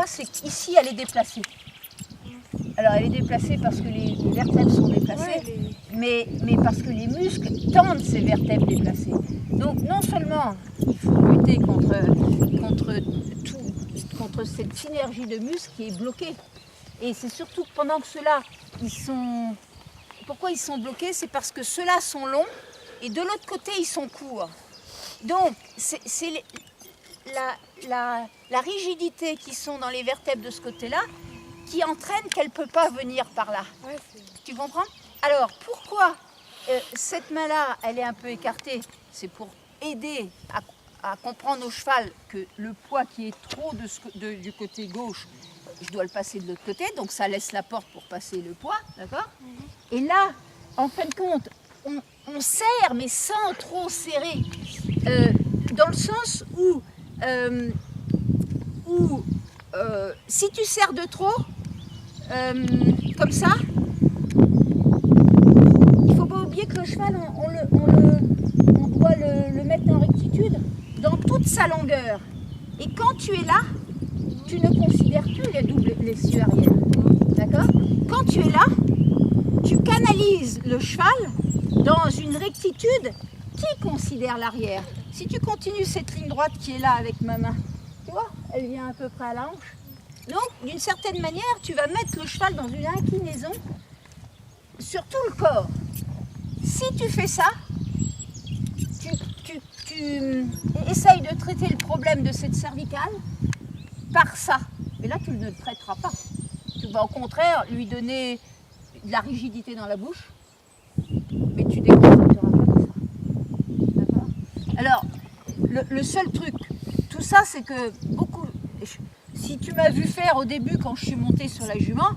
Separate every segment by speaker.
Speaker 1: voilà, c'est qu'ici, elle est déplacée. Alors, elle est déplacée parce que les vertèbres sont déplacées, mais parce que les muscles tendent ces vertèbres déplacées. Donc, non seulement il faut lutter contre cette synergie de muscles qui est bloquée, et c'est surtout que pendant que ceux-là, pourquoi ils sont bloqués? C'est parce que ceux-là sont longs, et de l'autre côté, ils sont courts. Donc, c'est la rigidité qui sont dans les vertèbres de ce côté-là qui entraîne qu'elle ne peut pas venir par là. Ouais, tu comprends? Alors, pourquoi cette main-là, elle est un peu écartée? C'est pour aider à comprendre au cheval que le poids qui est trop du côté gauche, je dois le passer de l'autre côté, donc ça laisse la porte pour passer le poids, d'accord? Et là, en fin de compte, on serre, mais sans trop serrer, dans le sens où si tu serres de trop, comme ça, il ne faut pas oublier que le cheval, on doit le mettre en rectitude dans toute sa longueur. Et quand tu es là, tu ne considères plus les cieux arrière. D'accord? Quand tu es là, tu canalises le cheval dans une rectitude qui considère l'arrière. Si tu continues cette ligne droite qui est là avec ma main, tu vois, elle vient à peu près à la hanche. Donc, d'une certaine manière, tu vas mettre le cheval dans une inclinaison sur tout le corps. Si tu fais ça, tu essayes de traiter le problème de cette cervicale par ça. Mais là, tu ne le traiteras pas. Tu vas au contraire lui donner de la rigidité dans la bouche, mais tu décontracteras pas de ça. D'accord? Alors, le seul truc, tout ça, c'est que beaucoup... Si tu m'as vu faire au début quand je suis montée sur la jument,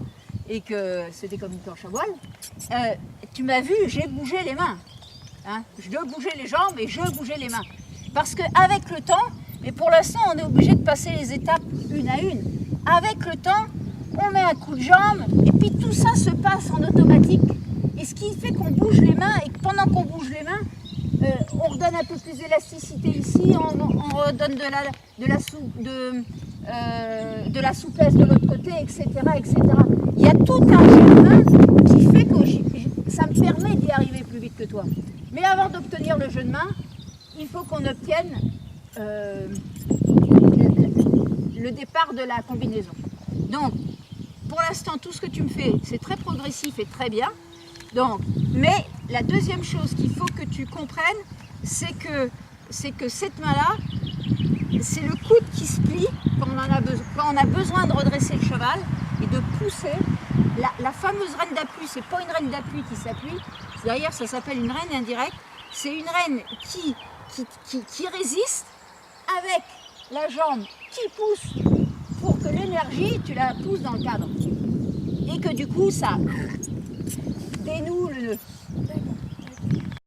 Speaker 1: et que c'était comme une planche à voile, tu m'as vu, j'ai bougé les mains. Hein? Je bougeais les jambes et je bougeais les mains. Parce qu'avec le temps, mais pour l'instant on est obligé de passer les étapes une à une, avec le temps, on met un coup de jambe et puis tout ça se passe en automatique. Et ce qui fait qu'on bouge les mains et que pendant qu'on bouge les mains, on redonne un peu plus d'élasticité ici, on redonne de la souplesse de l'autre côté, etc., etc. Il y a tout un jeu de main qui fait que ça me permet d'y arriver plus vite que toi. Mais avant d'obtenir le jeu de main, il faut qu'on obtienne le départ de la combinaison. Donc, pour l'instant, tout ce que tu me fais, c'est très progressif et très bien. Donc, mais la deuxième chose qu'il faut que tu comprennes, c'est que cette main-là, c'est le coude qui se plie quand on a besoin de redresser le cheval et de pousser. La fameuse reine d'appui, c'est pas une reine d'appui qui s'appuie, derrière ça s'appelle une reine indirecte, c'est une reine qui résiste avec la jambe qui pousse pour que l'énergie, tu la pousses dans le cadre. Et que du coup, ça dénoue le nœud.